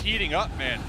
heating up, man.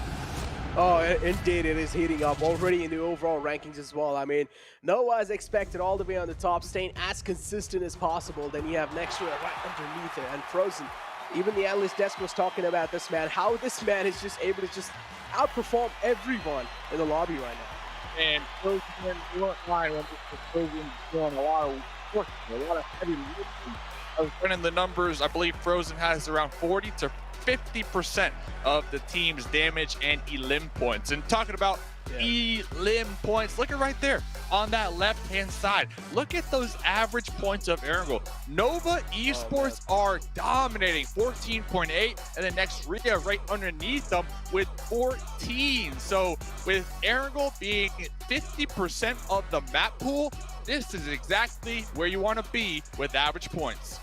Oh, indeed, it is heating up already in the overall rankings as well. I mean, Noah is expected all the way on the top, staying as consistent as possible. Then you have next year right underneath it, and Frozen. Even the analyst desk was talking about this man, how this man is just able to just outperform everyone in the lobby right now. And Frozen weren't lying when Frozen doing a lot of work, a lot of heavy lifting. I was running the numbers. I believe Frozen has around 40 to 50% of the team's damage and elim points. And talking about elim points, look at right there on that left-hand side. Look at those average points of Erangel. Nova Esports are dominating, 14.8, and then next Ria right underneath them with 14. So with Erangel being 50% of the map pool, this is exactly where you want to be with average points.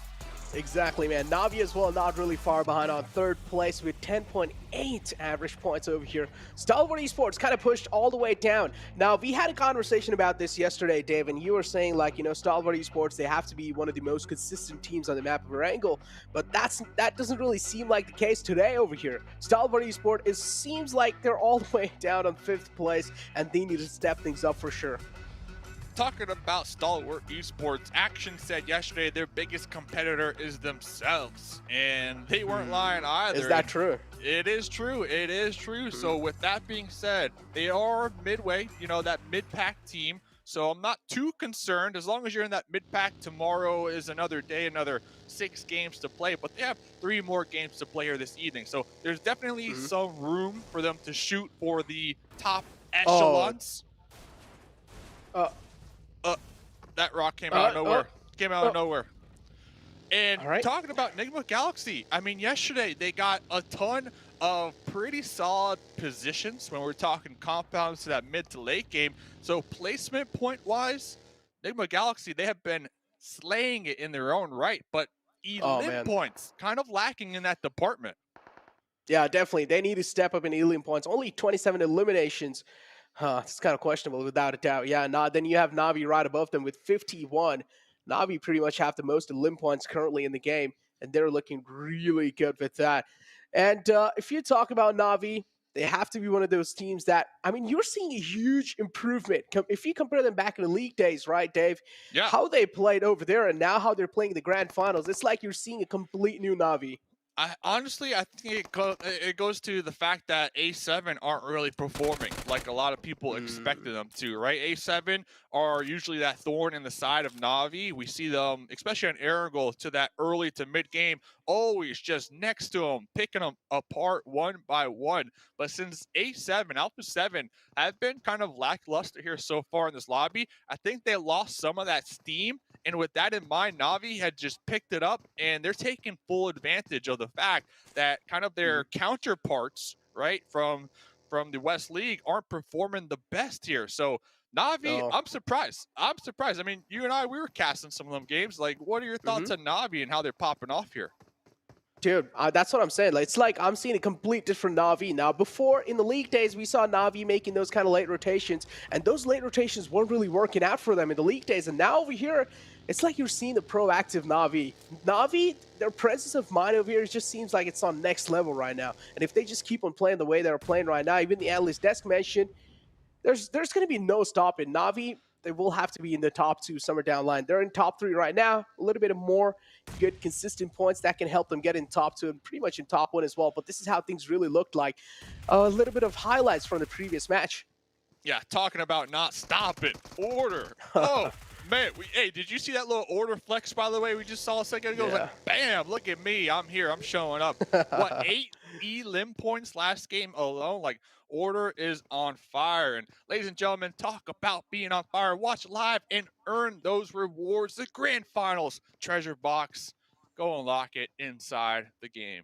Exactly, man. Navi as well, not really far behind on third place with 10.8 average points over here. Stalwart Esports kind of pushed all the way down. Now, we had a conversation about this yesterday, Dave, and you were saying, like, you know, Stalwart Esports, they have to be one of the most consistent teams on the map of Erangel, but that doesn't really seem like the case today over here. Stalwart Esports, seems like they're all the way down on 5th place, and they need to step things up for sure. Talking about Stalwart Esports, Action said yesterday their biggest competitor is themselves, and they weren't lying either. Is that true? It is true. It is true. So with that being said, they are midway, you know, that mid-pack team. So I'm not too concerned. As long as you're in that mid-pack, tomorrow is another day, another 6 games to play. But they have 3 more games to play here this evening. So there's definitely some room for them to shoot for the top echelons. That rock came out of nowhere. Came out of nowhere. And talking about Enigma Galaxy, I mean, yesterday they got a ton of pretty solid positions when we're talking compounds to that mid to late game. So placement point wise, Enigma Galaxy, they have been slaying it in their own right, but elim points kind of lacking in that department. Yeah, definitely. They need to step up in elim points. Only 27 eliminations. It's kind of questionable without a doubt. Yeah, then you have Navi right above them with 51. Navi pretty much have the most elim points currently in the game, and they're looking really good with that. And if you talk about Navi, they have to be one of those teams that, I mean, you're seeing a huge improvement. If you compare them back in the league days, right, Dave? Yeah. How they played over there and now how they're playing the grand finals, it's like you're seeing a complete new Navi. Honestly, I think it goes to the fact that A7 aren't really performing like a lot of people expected them to, right? A7 are usually that thorn in the side of Navi. We see them, especially on Erangel, to that early to mid game, always just next to them, picking them apart one by one. But since A7, Alpha 7 have been kind of lackluster here so far in this lobby, I think they lost some of that steam. And with that in mind, Navi had just picked it up, and they're taking full advantage of the fact that kind of their counterparts, right, from the West League aren't performing the best here. So Navi, I'm surprised. I'm surprised. I mean, you and I, we were casting some of them games. Like, what are your thoughts on Navi and how they're popping off here? Dude, that's what I'm saying. Like, it's like I'm seeing a complete different Navi now. Before, in the league days, we saw Navi making those kind of late rotations, and those late rotations weren't really working out for them in the league days. And now over here, it's like you're seeing the proactive Navi. Navi, their presence of mind over here just seems like it's on next level right now. And if they just keep on playing the way they're playing right now, even the analyst desk mentioned, there's going to be no stopping. Navi, they will have to be in the top 2 somewhere down the line. They're in top 3 right now. A little bit more good, consistent points that can help them get in top 2 and pretty much in top 1 as well. But this is how things really looked like. A little bit of highlights from the previous match. Yeah, talking about not stopping. Order. Oh, man. Hey, did you see that little order flex, by the way, we just saw a second ago? Yeah. Like, bam, look at me. I'm here. I'm showing up. What, 8 elim points last game alone? Like, order is on fire. And ladies and gentlemen, talk about being on fire. Watch live and earn those rewards. The grand finals treasure box. Go unlock it inside the game.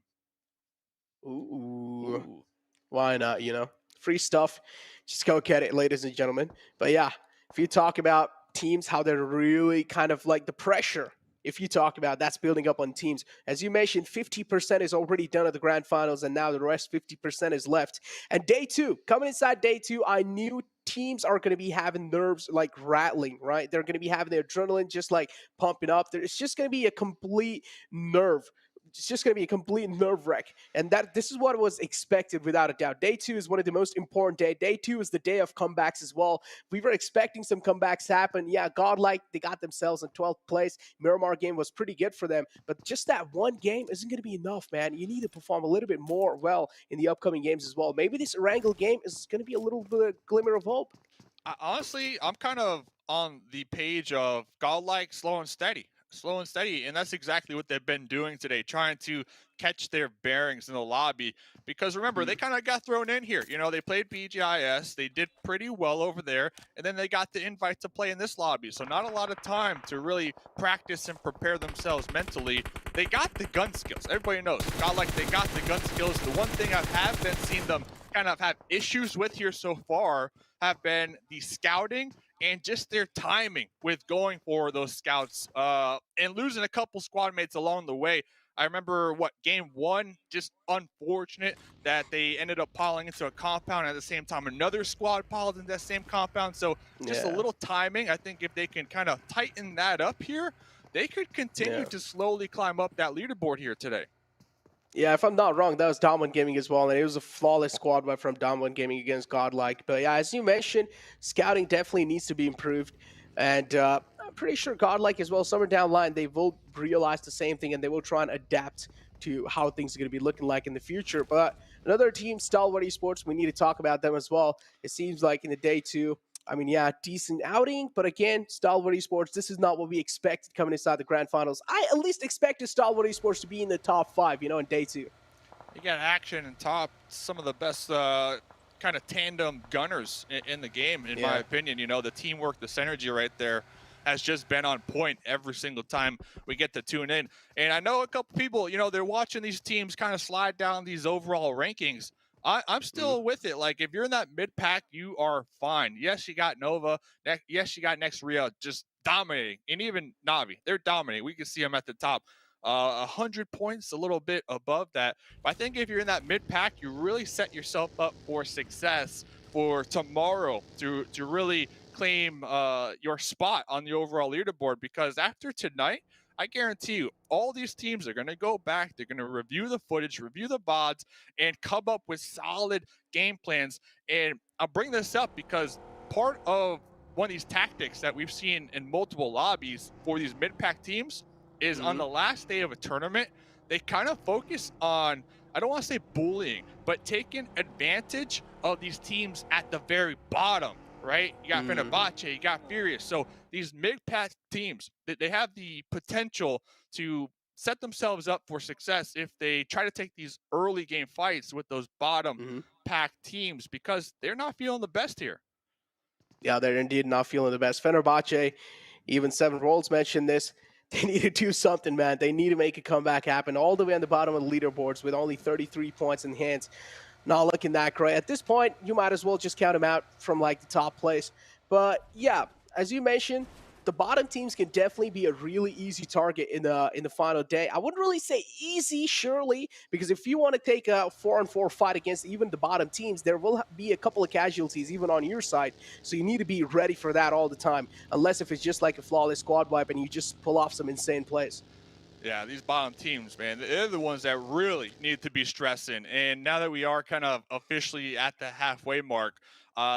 Ooh. Why not, you know? Free stuff. Just go get it, ladies and gentlemen. But yeah, if you talk about teams, how they're really kind of like the pressure, if you talk about that's building up on teams. As you mentioned, 50% is already done at the grand finals, and now the rest 50% is left. And day 2, coming inside day 2, I knew teams are going to be having nerves like rattling, right? They're going to be having their adrenaline just like pumping up. It's just going to be a complete nerve it's just going to be a complete nerve wreck. And this is what was expected without a doubt. Day 2 is one of the most important days. Day 2 is the day of comebacks as well. We were expecting some comebacks to happen. Yeah, Godlike, they got themselves in 12th place. Miramar game was pretty good for them. But just that one game isn't going to be enough, man. You need to perform a little bit more well in the upcoming games as well. Maybe this Erangel game is going to be a little bit of glimmer of hope. Honestly, I'm kind of on the page of Godlike slow and steady, and that's exactly what they've been doing today, trying to catch their bearings in the lobby. Because remember, they kind of got thrown in here. You know, they played BGIS, they did pretty well over there, and then they got the invite to play in this lobby. So not a lot of time to really practice and prepare themselves mentally. They got the gun skills. Everybody knows, Godlike, they got the gun skills. The one thing I have been seeing them kind of have issues with here so far have been the scouting and just their timing with going for those scouts and losing a couple squad mates along the way. I remember game 1, just unfortunate that they ended up piling into a compound at the same time. Another squad piled into that same compound. So just a little timing. I think if they can kind of tighten that up here, they could continue to slowly climb up that leaderboard here today. Yeah, if I'm not wrong, that was Dom1 Gaming as well, and it was a flawless squad wipe from Dom1 Gaming against Godlike. But yeah, as you mentioned, scouting definitely needs to be improved, and I'm pretty sure Godlike as well, somewhere down the line, they will realize the same thing, and they will try and adapt to how things are going to be looking like in the future. But another team, Stalwart Esports, we need to talk about them as well. It seems like in the day 2, I mean, yeah, decent outing, but again, Stalwart Esports, this is not what we expected coming inside the grand finals. I at least expected Stalwart Esports to be in the top 5, you know, in day 2. You got action and top, some of the best kind of tandem gunners in the game, in my opinion. You know, the teamwork, the synergy right there has just been on point every single time we get to tune in. And I know a couple people, you know, they're watching these teams kind of slide down these overall rankings. I'm still with it. Like, if you're in that mid pack, you are fine. Yes, you got Nova. Yes, you got Nextria just dominating. And even Navi, they're dominating. We can see them at the top. 100 points, a little bit above that. But I think if you're in that mid pack, you really set yourself up for success for tomorrow to really claim your spot on the overall leaderboard. Because after tonight, I guarantee you, all these teams are going to go back. They're going to review the footage, review the VODs, and come up with solid game plans. And I'll bring this up because part of one of these tactics that we've seen in multiple lobbies for these mid-pack teams is on the last day of a tournament, they kind of focus on, I don't want to say bullying, but taking advantage of these teams at the very bottom. Right? You got Fenerbahce, you got Furious. So these mid-pack teams, they have the potential to set themselves up for success if they try to take these early game fights with those bottom pack teams, because they're not feeling the best here. Yeah, they're indeed not feeling the best. Fenerbahce, even Seven Rolls mentioned this. They need to do something, man. They need to make a comeback happen all the way on the bottom of the leaderboards with only 33 points in hands. Not looking that great. At this point, you might as well just count them out from like the top place. But yeah, as you mentioned, the bottom teams can definitely be a really easy target in the final day. I wouldn't really say easy, surely, because if you want to take a 4-on-4 fight against even the bottom teams, there will be a couple of casualties even on your side. So you need to be ready for that all the time, unless if it's just like a flawless squad wipe and you just pull off some insane plays. Yeah, these bottom teams, man, they're the ones that really need to be stressing. And now that we are kind of officially at the halfway mark,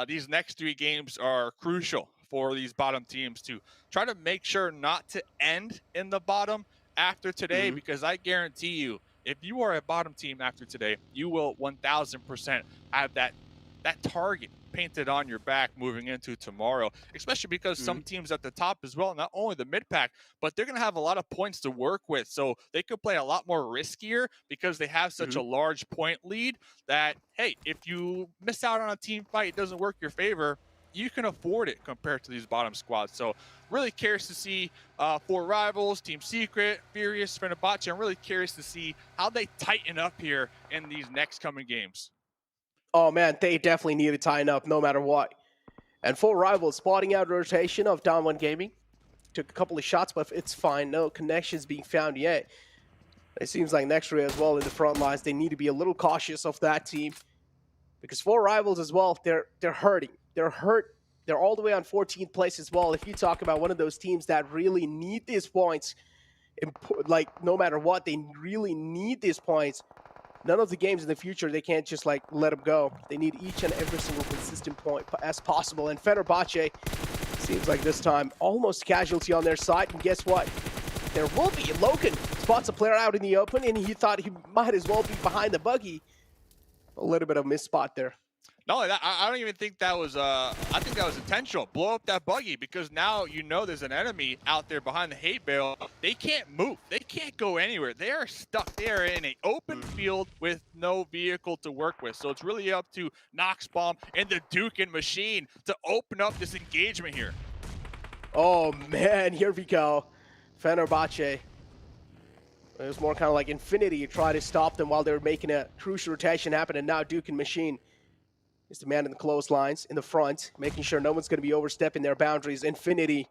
these next 3 games are crucial for these bottom teams to try to make sure not to end in the bottom after today, because I guarantee you, if you are a bottom team after today, you will 1000% have that target painted on your back moving into tomorrow, especially because some teams at the top as well, not only the mid pack, but they're going to have a lot of points to work with. So they could play a lot more riskier because they have such a large point lead that, hey, if you miss out on a team fight, it doesn't work your favor, you can afford it compared to these bottom squads. So really curious to see for Rivals, Team Secret, Furious, Fenerbahce. I'm really curious to see how they tighten up here in these next coming games. Oh man, they definitely need to tighten up no matter what. And for Rivals, spotting out rotation of Dom1 Gaming. Took a couple of shots, but it's fine. No connections being found yet. It seems like Nextria as well in the front lines. They need to be a little cautious of that team. Because for Rivals as well, they're hurting. They're hurt. They're all the way on 14th place as well. If you talk about one of those teams that really need these points, like no matter what, they really need these points. None of the games in the future, they can't just like let them go. They need each and every single consistent point as possible. And Fenerbahce seems like this time almost casualty on their side. And guess what? There will be. Logan spots a player out in the open, and he thought he might as well be behind the buggy. A little bit of miss spot there. No, I don't even think that was, I think that was intentional. Blow up that buggy, because now you know there's an enemy out there behind the hate bale. They can't move. They can't go anywhere. They are stuck. They are in an open field with no vehicle to work with. So it's really up to Noxbomb and the Dukin machine to open up this engagement here. Oh, man, here we go. Fenerbahce. It was more kind of like Infinity try to stop them while they were making a crucial rotation happen, and now Dukin machine is the man in the clotheslines in the front, making sure no one's going to be overstepping their boundaries. Infinity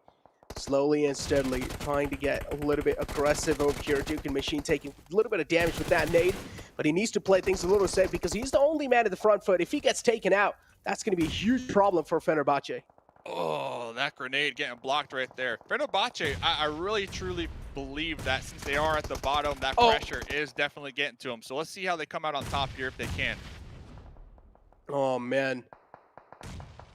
slowly and steadily trying to get a little bit aggressive over here. Dukin machine taking a little bit of damage with that nade, but he needs to play things a little safe because he's the only man in the front foot. If he gets taken out, that's going to be a huge problem for Fenerbahce. Oh, that grenade getting blocked right there. Fenerbahce, I really truly believe that since they are at the bottom, that pressure is definitely getting to them. So let's see how they come out on top here if they can. Oh, man.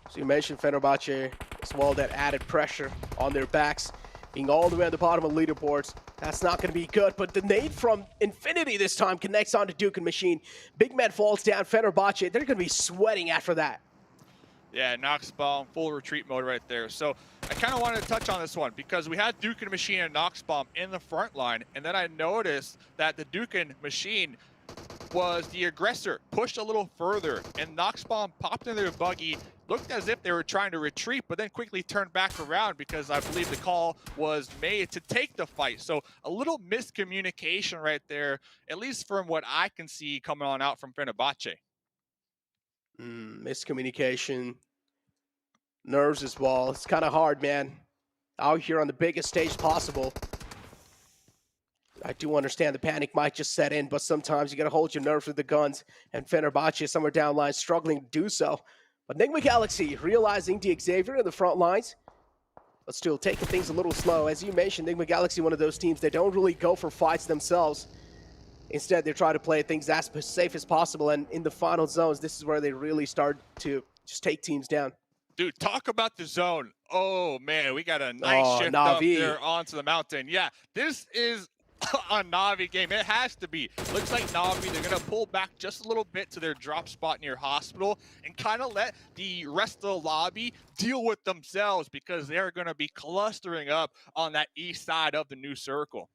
So you mentioned Fenerbahce as well, that added pressure on their backs, being all the way at the bottom of leaderboards. That's not going to be good, but the nade from Infinity this time connects onto Dukin machine. Big man falls down. Fenerbahce, they're going to be sweating after that. Yeah, Noxbomb, full retreat mode right there. So I kind of wanted to touch on this one because we had Dukin machine and Noxbomb in the front line, and then I noticed that the Dukin machine was the aggressor, pushed a little further, and Noxbomb popped into their buggy, looked as if they were trying to retreat, but then quickly turned back around because I believe the call was made to take the fight. So a little miscommunication right there, at least from what I can see coming on out from Fenerbahce. Miscommunication, nerves as well. It's kind of hard, man. Out here on the biggest stage possible. I do understand the panic might just set in, but sometimes you got to hold your nerves with the guns, and Fenerbahce somewhere down line struggling to do so. But Enigma Galaxy realizing DXavier in the front lines, but still taking things a little slow. As you mentioned, Enigma Galaxy, one of those teams, they don't really go for fights themselves. Instead, they try to play things as safe as possible, and in the final zones, this is where they really start to just take teams down. Dude, talk about the zone. Oh, man, we got a nice shift up there onto the mountain. Yeah, this is a Na'Vi game. It has to be. Looks like Na'Vi, they're going to pull back just a little bit to their drop spot near Hospital and kind of let the rest of the lobby deal with themselves because they're going to be clustering up on that east side of the new circle.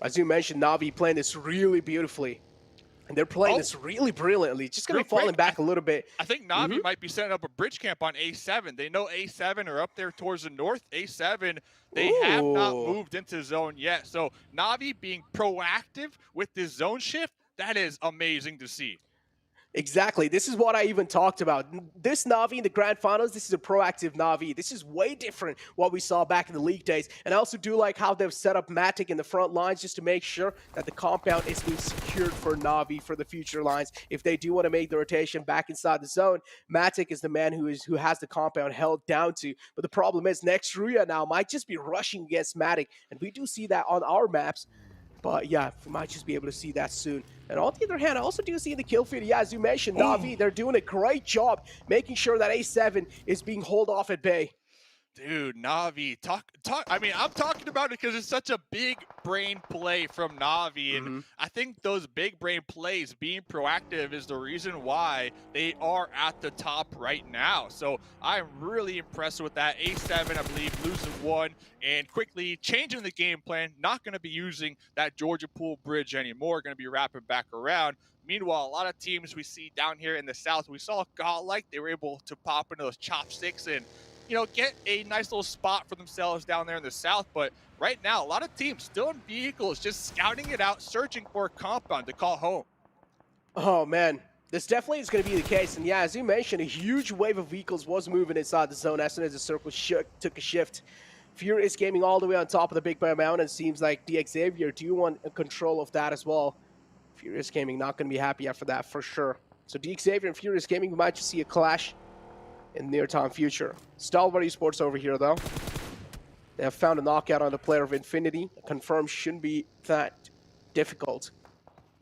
As you mentioned, Na'Vi playing this really beautifully. And they're playing this really brilliantly. Just going to be falling back a little bit. I think Na'Vi might be setting up a bridge camp on A7. They know A7 are up there towards the north. A7, they have not moved into zone yet. So Na'Vi being proactive with this zone shift, that is amazing to see. Exactly. This is what I even talked about. This Na'Vi in the Grand Finals, this is a proactive Na'Vi. This is way different what we saw back in the league days. And I also do like how they've set up Matic in the front lines just to make sure that the compound is being secured for Na'Vi for the future lines. If they do want to make the rotation back inside the zone, Matic is the man who has the compound held down to. But the problem is next Ruya now might just be rushing against Matic. And we do see that on our maps. But yeah, we might just be able to see that soon. And on the other hand, I also do see the kill feed. Yeah, as you mentioned, Na'Vi, they're doing a great job making sure that A7 is being held off at bay. Dude, Na'Vi, I mean, I'm talking about it because it's such a big brain play from Na'Vi, and I think those big brain plays, being proactive, is the reason why they are at the top right now. So I'm really impressed with that. A7, I believe, losing one and quickly changing the game plan. Not going to be using that Georgia Pool bridge anymore. Going to be wrapping back around. Meanwhile, a lot of teams we see down here in the south, we saw Godlike. They were able to pop into those chopsticks and, you know, get a nice little spot for themselves down there in the south. But right now, a lot of teams still in vehicles, just scouting it out, searching for a compound to call home. Oh, man. This definitely is going to be the case. And yeah, as you mentioned, a huge wave of vehicles was moving inside the zone as soon as the circle took a shift. Furious Gaming all the way on top of the Big Bear Mountain. Seems like DXavier do want control of that as well. Furious Gaming not going to be happy after that for sure. So DXavier and Furious Gaming, we might just see a clash in the near-time future. Stalwart Esports over here, though. They have found a knockout on the player of Infinity. Confirm shouldn't be that difficult.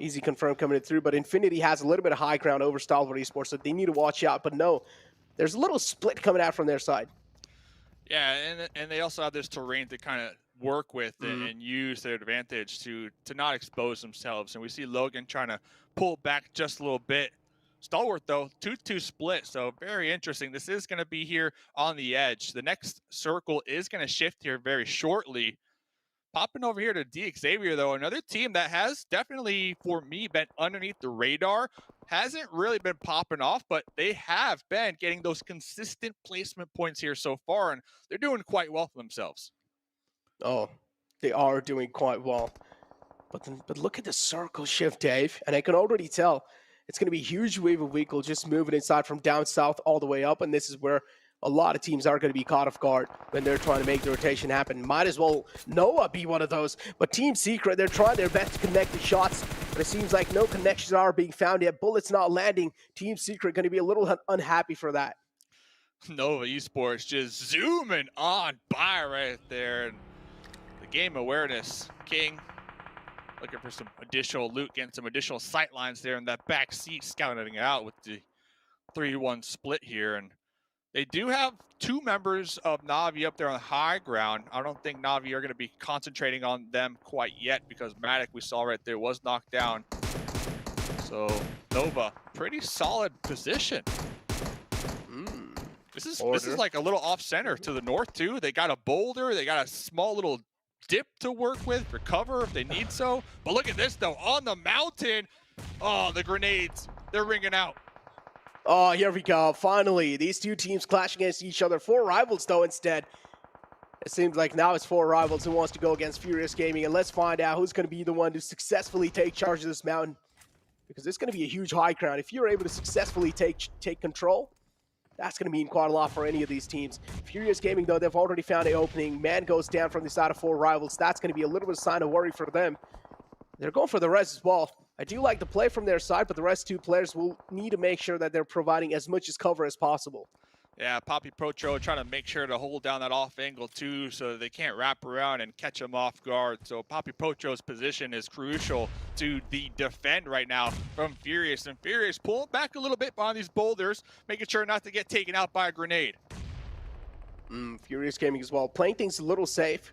Easy confirm coming through, but Infinity has a little bit of high ground over Stalwart Esports, so they need to watch out. But no, there's a little split coming out from their side. Yeah, and they also have this terrain to kind of work with Mhm. and use to their advantage to not expose themselves. And we see Logan trying to pull back just a little bit. Stalwart, though, 2-2 split, so very interesting. This is going to be here on the edge. The next circle is going to shift here very shortly. Popping over here to DXavier, though, another team that has definitely, for me, been underneath the radar. Hasn't really been popping off, but they have been getting those consistent placement points here so far, and they're doing quite well for themselves. Oh, they are doing quite well. But look at the circle shift, Dave, and I can already tell it's going to be a huge wave of vehicle just moving inside from down south all the way up, and this is where a lot of teams are going to be caught off guard when they're trying to make the rotation happen. Might as well Noah be one of those, but Team Secret, they're trying their best to connect the shots, but it seems like no connections are being found yet. Bullets not landing. Team Secret going to be a little unhappy for that. Nova Esports just zooming on by right there, and the game awareness king looking for some additional loot, getting some additional sight lines there in that back seat, scouting it out with the 3-1 split here. And they do have two members of Na'Vi up there on the high ground. I don't think Na'Vi are going to be concentrating on them quite yet because Matic, we saw right there, was knocked down. So Nova, pretty solid position. This is like a little off center to the north too. They got a boulder, they got a small little dip to work with for cover if they need so. But look at this though, on the mountain. Oh, the grenades, they're ringing out. Oh, here we go. Finally, these two teams clash against each other. 4 rivals though instead. It seems like now it's 4 rivals who wants to go against Furious Gaming, and let's find out who's going to be the one to successfully take charge of this mountain, because it's going to be a huge high ground. If you're able to successfully take control, that's going to mean quite a lot for any of these teams. Furious Gaming, though, they've already found an opening. Man goes down from the side of 4 rivals. That's going to be a little bit of sign of worry for them. They're going for the res as well. I do like the play from their side, but the rest 2 players will need to make sure that they're providing as much as cover as possible. Yeah, Poppy Protro trying to make sure to hold down that off angle too so that they can't wrap around and catch him off guard. So Poppy Protro's position is crucial to the defend right now from Furious. And Furious pulling back a little bit behind these boulders, making sure not to get taken out by a grenade. Furious Gaming as well, playing things a little safe.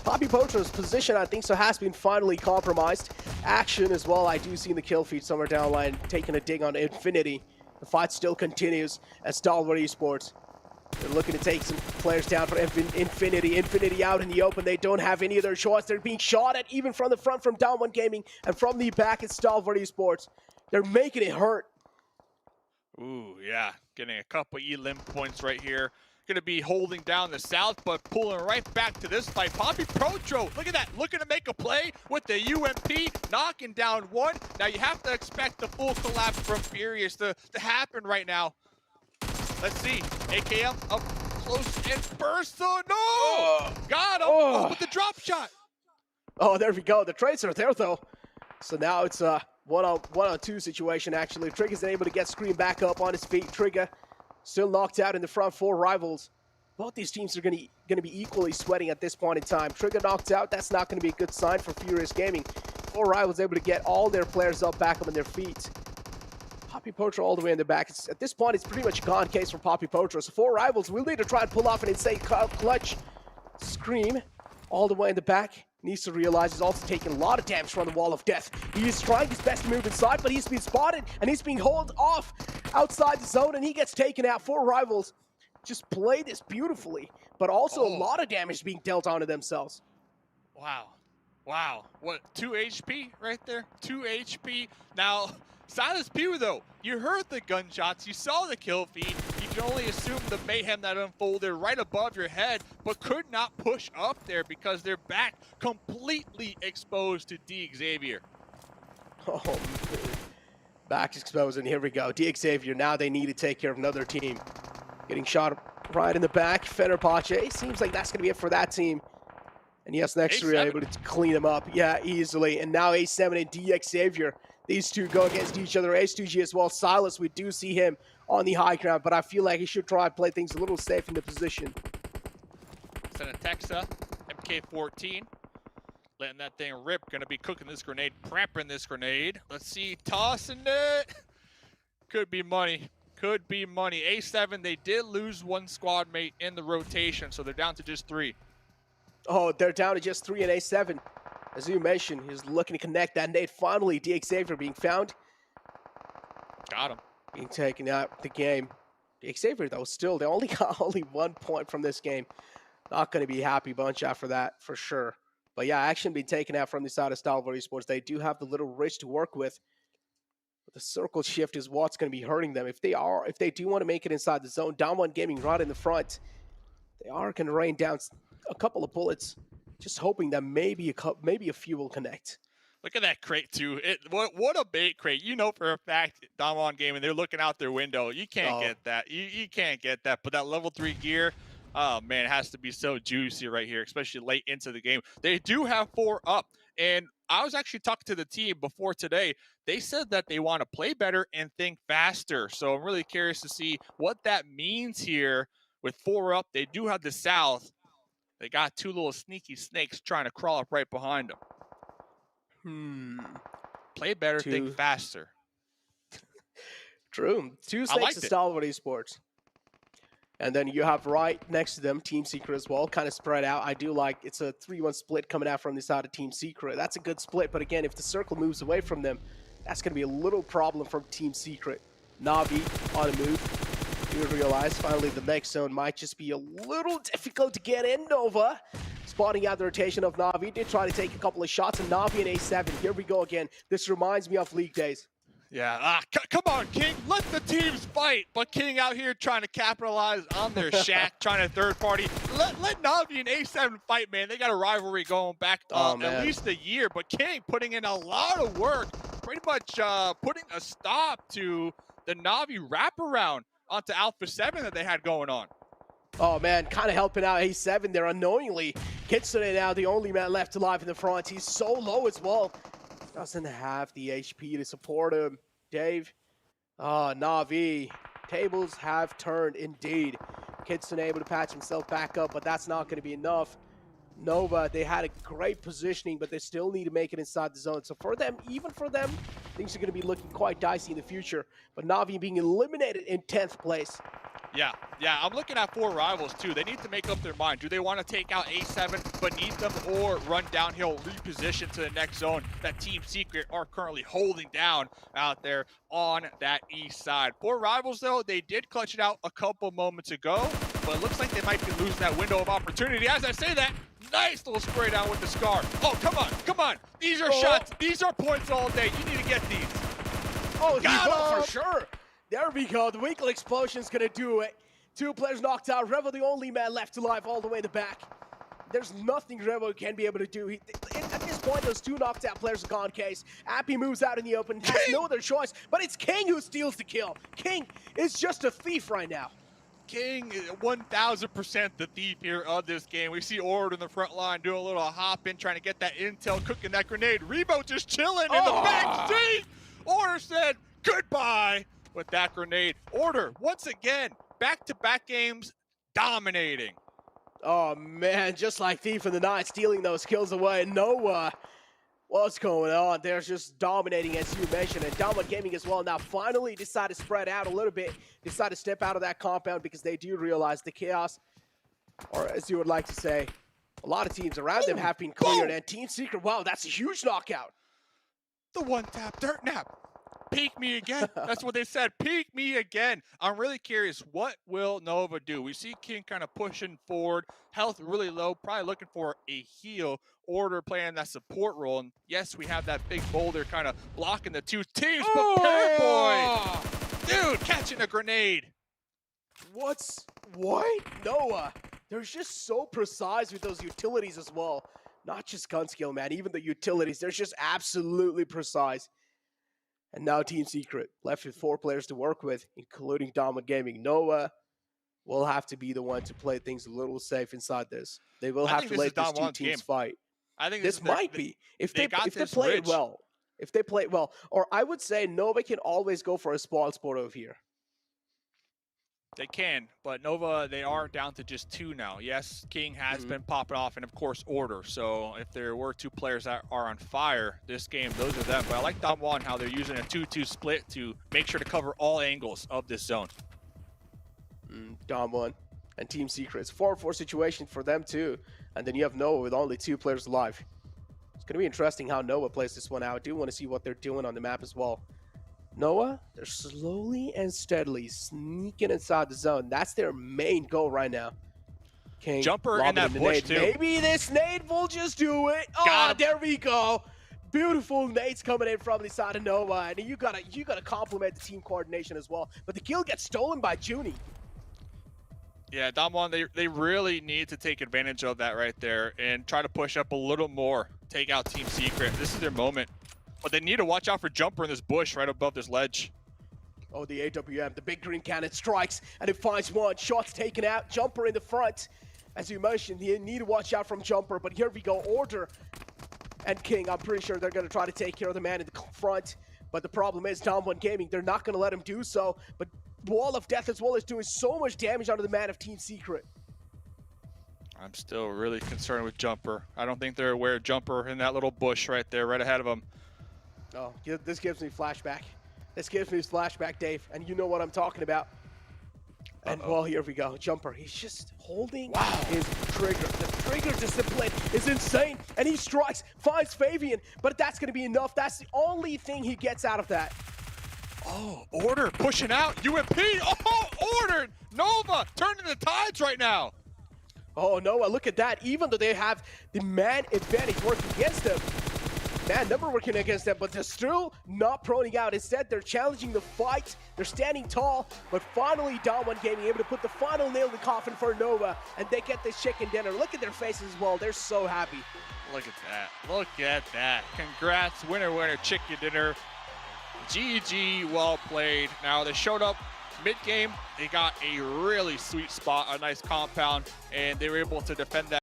Poppy Potro's position, I think so, has been finally compromised. Action as well, I do see in the kill feed somewhere down the line, taking a dig on Infinity. The fight still continues as Stalwart Esports. They're looking to take some players down for Infinity. Infinity out in the open. They don't have any of their shots. They're being shot at even from the front from Down One Gaming, and from the back it's Stalwart Esports. They're making it hurt. Ooh, yeah. Getting a couple elim points right here. Going to be holding down the south, but pulling right back to this fight. Poppy Protro, look at that. Looking to make a play with the UMP, knocking down one. Now you have to expect the full collapse from Furious to happen right now. Let's see. AKM up close and burst. Oh, no! Got him with the drop shot. Oh, there we go. The trades are there, though. So now it's a one-on-two situation, actually. Trigger's able to get Scream back up on his feet. Trigger still knocked out in the front 4 rivals. Both these teams are going to be equally sweating at this point in time. Trigger knocked out. That's not going to be a good sign for Furious Gaming. 4 rivals able to get all their players back up on their feet. Poppy Potro all the way in the back. At this point, it's pretty much a gone case for Poppy Potro. So 4 rivals will need to try and pull off an insane clutch. Scream all the way in the back. Needs to realize he's also taking a lot of damage from the Wall of Death. He is trying his best to move inside, but he's been spotted, and he's being hauled off outside the zone, and he gets taken out. 4 rivals just play this beautifully, but also a lot of damage being dealt onto themselves. Wow. Wow. What, 2 HP right there? 2 HP. Now, Silas Pew, though, you heard the gunshots, you saw the kill feed, you can only assume the mayhem that unfolded right above your head, but could not push up there because they're back completely exposed to DXavier. Oh, man. Back exposed, and here we go. DXavier, now they need to take care of another team. Getting shot right in the back. Fenerbahce, seems like that's going to be it for that team. And yes, next we're able to clean them up, yeah, easily. And now A7 and DXavier, these two go against each other. H2G as well. Silas, we do see him on the high ground, but I feel like he should try and play things a little safe in the position. Send a Texa, MK14. Letting that thing rip. Gonna be cooking this grenade, prepping this grenade. Let's see, tossing it. Could be money. Could be money. A7, they did lose one squad mate in the rotation, so they're down to just 3. Oh, they're down to just 3 and A7. As you mentioned, he's looking to connect that nade. Finally, DXavier being found. Got him. Being taken out the game. DXavier, though, still, they only got only 1 point from this game. Not going to be a happy bunch after that, for sure. But yeah, action being taken out from the side of Stalwart Esports. They do have the little Rich to work with. But the circle shift is what's going to be hurting them. If they do want to make it inside the zone, Down One Gaming right in the front. They are going to rain down a couple of bullets, just hoping that maybe a few will connect. Look at that crate too. What a bait crate. You know for a fact, Damwon Gaming, they're looking out their window. You can't get that. You can't get that. But that level 3 gear, oh man, it has to be so juicy right here, especially late into the game. They do have 4 up. And I was actually talking to the team before today. They said that they want to play better and think faster. So I'm really curious to see what that means here with 4 up. They do have the South. They got 2 little sneaky snakes trying to crawl up right behind them. Play better, think faster. True. 2 snakes to Stalwart Esports. And then you have right next to them Team Secret as well, kind of spread out. I do like it's a 3-1 split coming out from the side of Team Secret. That's a good split, but again, if the circle moves away from them, that's going to be a little problem from Team Secret. Na'Vi on a move. You realize finally the next zone might just be a little difficult to get in. Nova spotting out the rotation of Na'Vi. Did try to take a couple of shots, and Na'Vi and A7. Here we go again. This reminds me of League days. Yeah, come on, King. Let the teams fight. But King out here trying to capitalize on their shack, trying to third party. Let Na'Vi and A7 fight, man. They got a rivalry going back at least a year. But King putting in a lot of work, pretty much putting a stop to the Na'Vi wraparound onto Alpha 7 that they had going on. Oh, man, kind of helping out A7 there unknowingly. Kitsune now the only man left alive in the front. He's so low as well. Doesn't have the HP to support him. Dave. Na'Vi. Tables have turned indeed. Kitsune able to patch himself back up, but that's not going to be enough. Nova, they had a great positioning, but they still need to make it inside the zone. So for them, even for them, things are going to be looking quite dicey in the future. But Na'Vi being eliminated in 10th place. Yeah, I'm looking at 4 rivals too. They need to make up their mind. Do they want to take out A7 beneath them or run downhill, reposition to the next zone that Team Secret are currently holding down out there on that east side? 4 rivals though, they did clutch it out a couple moments ago, but it looks like they might be losing that window of opportunity. As I say that, nice little spray down with the Scar. Oh, come on. These are shots. These are points all day. You need to get these. Oh, got him for sure. There we go. The Winkle Explosion's going to do it. 2 players knocked out. Revo the only man left alive all the way in the back. There's nothing Revo can be able to do. At this point, those 2 knocked out players are gone, Case. Appy moves out in the open, has no other choice, but it's King who steals the kill. King is just a thief right now. King, 1,000% the thief here of this game. We see Ord in the front line doing a little hop in, trying to get that intel, cooking that grenade. Rebo just chilling in the back seat. Order said goodbye with that grenade. Order, once again, back-to-back games, dominating. Oh, man, just like Thief in the Night, stealing those kills away. Noah, what's going on? They're just dominating, as you mentioned. And Downward Gaming as well now finally decide to spread out a little bit, decide to step out of that compound because they do realize the chaos, or as you would like to say, a lot of teams around them have been cleared. And Team Secret, wow, that's a huge knockout. The one-tap dirt nap. Peek me again. That's what they said. Peek me again. I'm really curious. What will Nova do? We see King kind of pushing forward. Health really low. Probably looking for a heal. Order playing that support role. And yes, we have that big boulder kind of blocking the 2 teams. But Paranoid, dude, catching a grenade. What? Noah. They're just so precise with those utilities as well. Not just gun skill, man. Even the utilities. They're just absolutely precise. And now Team Secret, left with 4 players to work with, including Dominant Gaming. Noah will have to be the one to play things a little safe inside this. They will have to let these 2 teams fight. I think this might be. If they play it well. If they play it well. Or I would say Nova can always go for a spawn sport over here. They can, but Nova, they are down to just 2 now. Yes, King has been popping off, and of course, Order. So if there were 2 players that are on fire this game, those are them. But I like DWG how they're using a 2-2 split to make sure to cover all angles of this zone. DWG and Team Secrets. 4-4 situation for them too. And then you have Noah with only 2 players alive. It's going to be interesting how Noah plays this one out. I do want to see what they're doing on the map as well. Noah, they're slowly and steadily sneaking inside the zone. That's their main goal right now. King, Jumper in that bush too. Maybe this nade will just do it. Oh, there we go. Beautiful nades coming in from the side of Noah, and you gotta compliment the team coordination as well. But the kill gets stolen by Junie. Yeah, DWG, they really need to take advantage of that right there and try to push up a little more. Take out Team Secret. This is their moment. But they need to watch out for Jumper in this bush right above this ledge. Oh, the AWM, the big green cannon strikes, and it finds one. Shots taken out. Jumper in the front. As you mentioned, you need to watch out from Jumper, but here we go. Order and King, I'm pretty sure they're going to try to take care of the man in the front. But the problem is, DWG Gaming, they're not going to let him do so. But Wall of Death as well is doing so much damage onto the man of Team Secret. I'm still really concerned with Jumper. I don't think they're aware of Jumper in that little bush right there, right ahead of them. Oh, this gives me flashback. This gives me flashback, Dave, and you know what I'm talking about. And well, here we go. Jumper, he's just holding his trigger. The trigger discipline is insane, and he strikes, finds Fabian, but that's going to be enough. That's the only thing he gets out of that. Oh, Order pushing out. UMP. Oh, Order. Nova turning the tides right now. Oh, Noah, look at that. Even though they have the man advantage working against them, man number working against them, but they're still not proning out. Instead, they're challenging the fight. They're standing tall, but finally, DWG Gaming able to put the final nail in the coffin for Nova, and they get this chicken dinner. Look at their faces as well. They're so happy. Look at that. Look at that. Congrats, winner, winner, chicken dinner. GG, well played. Now, they showed up mid-game. They got a really sweet spot, a nice compound, and they were able to defend that.